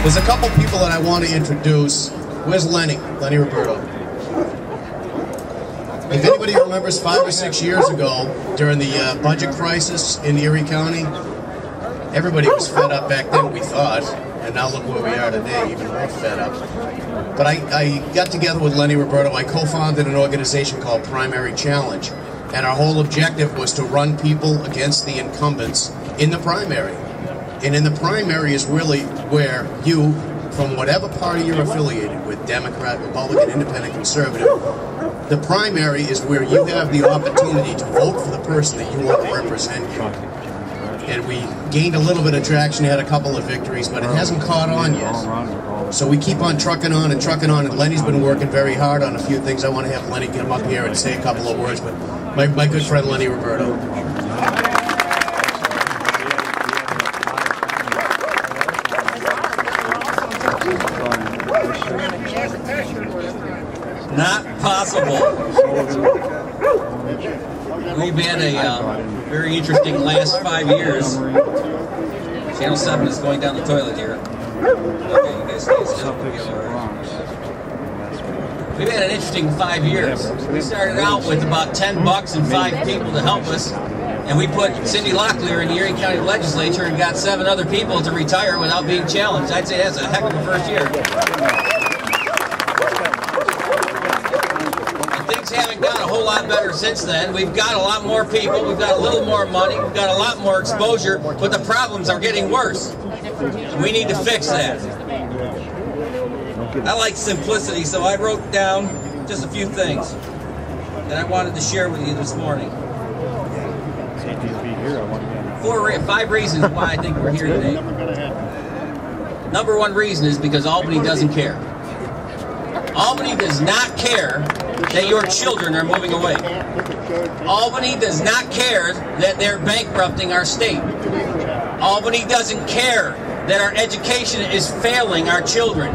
There's a couple people that I want to introduce. Where's Lenny Roberto. If anybody remembers 5 or 6 years ago, during the budget crisis in Erie County, everybody was fed up back then, we thought, and now look where we are today, even more fed up. But I got together with Lenny Roberto. I co-founded an organization called Primary Challenge, and our whole objective was to run people against the incumbents in the primary. And in the primary is really where you, from whatever party you're affiliated with, Democrat, Republican, Independent, Conservative, the primary is where you have the opportunity to vote for the person that you want to represent you. And we gained a little bit of traction, had a couple of victories, but it hasn't caught on yet. So we keep on trucking on, and Lenny's been working very hard on a few things. I want to have Lenny come up here and say a couple of words, but my good friend Lenny Roberto. Not possible. We've had a very interesting last 5 years. Channel 7 is going down the toilet here. Okay, you guys stay still. We've had an interesting 5 years. We started out with about $10 and 5 people to help us, and we put Cindy Locklear in the Erie County Legislature and got 7 other people to retire without being challenged. I'd say that's a heck of a first year. Haven't got a whole lot better since then. We've got a lot more people, we've got a little more money, we've got a lot more exposure, but the problems are getting worse. We need to fix that. I like simplicity, so I wrote down just a few things that I wanted to share with you this morning. 5 reasons why I think we're here today. Number 1 reason is because Albany doesn't care. Albany does not care that your children are moving away. Albany does not care that they're bankrupting our state. Albany doesn't care that our education is failing our children.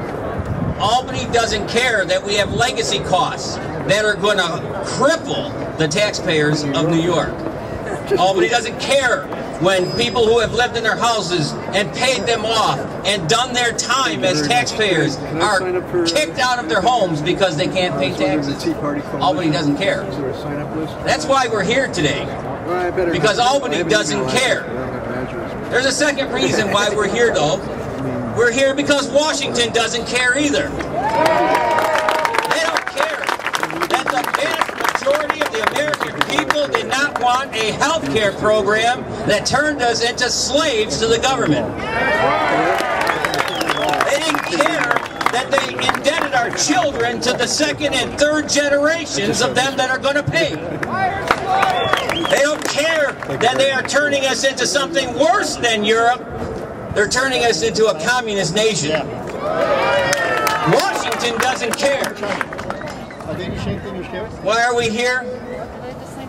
Albany doesn't care that we have legacy costs that are going to cripple the taxpayers of New York. Albany doesn't care when people who have lived in their houses and paid them off and done their time as taxpayers are kicked out of their homes because they can't pay taxes. Albany doesn't care. That's why we're here today, because Albany doesn't care. There's a second reason why we're here, though. We're here because Washington doesn't care either. They don't care that the vast majority of the American people did not want a health care program that turned us into slaves to the government. They didn't care that they indebted our children to the 2nd and 3rd generations of them that are going to pay. They don't care that they are turning us into something worse than Europe. They're turning us into a communist nation. Washington doesn't care. Why are we here?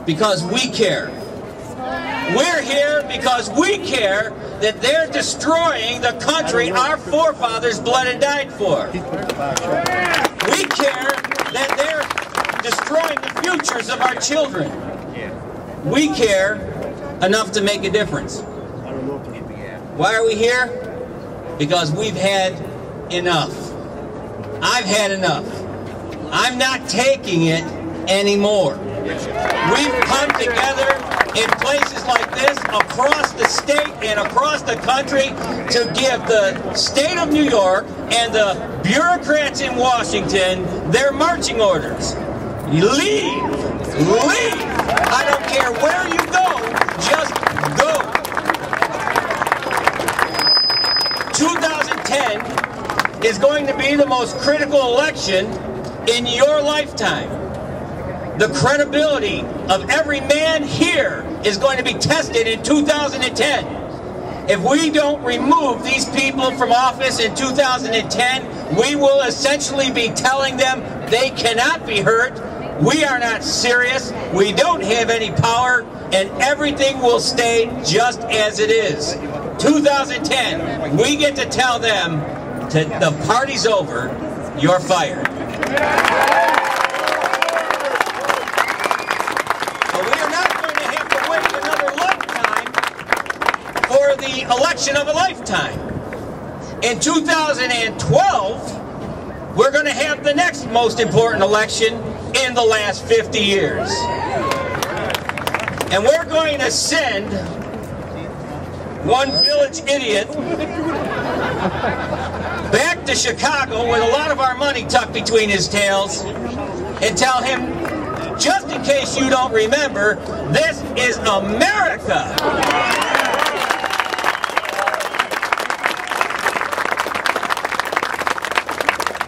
Because we care. We're here because we care that they're destroying the country our forefathers bled and died for. We care that they're destroying the futures of our children. We care enough to make a difference. Why are we here? Because we've had enough. I've had enough. I'm not taking it anymore. We've come together in places like this, across the state and across the country, to give the state of New York and the bureaucrats in Washington their marching orders. Leave! Leave! I don't care where you go, just go! 2010 is going to be the most critical election in your lifetime. The credibility of every man here is going to be tested in 2010. If we don't remove these people from office in 2010, we will essentially be telling them they cannot be hurt, we are not serious, we don't have any power, and everything will stay just as it is. 2010, we get to tell them, the party's over, you're fired. The election of a lifetime. In 2012, we're going to have the next most important election in the last 50 years. And we're going to send one village idiot back to Chicago with a lot of our money tucked between his tails and tell him, just in case you don't remember, this is America.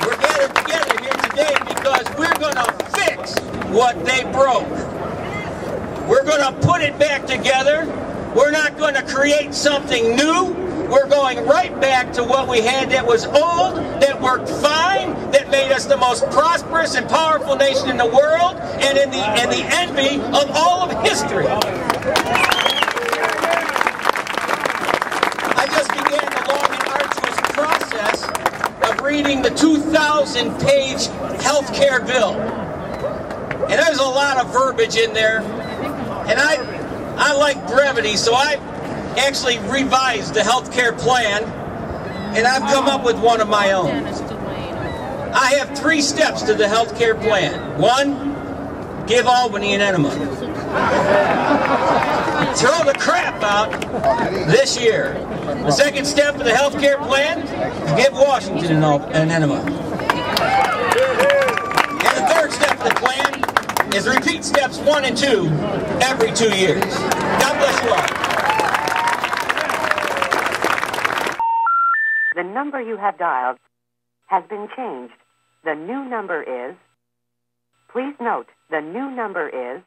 We're gathered together here today because we're going to fix what they broke. We're going to put it back together. We're not going to create something new. We're going right back to what we had that was old, that worked fine, that made us the most prosperous and powerful nation in the world, and in the envy of all of history. I just began the long and arduous process of reading the 2,000-page health care bill. And there's a lot of verbiage in there. And I like brevity, so I actually revised the health care plan, and I've come up with one of my own. I have 3 steps to the health care plan. 1, give Albany an enema. Throw the crap out this year. The 2nd step of the health care plan, give Washington an enema. And the 3rd step of the plan is repeat steps 1 and 2 every 2 years. God bless you all. The number you have dialed has been changed. The new number is... Please note, the new number is...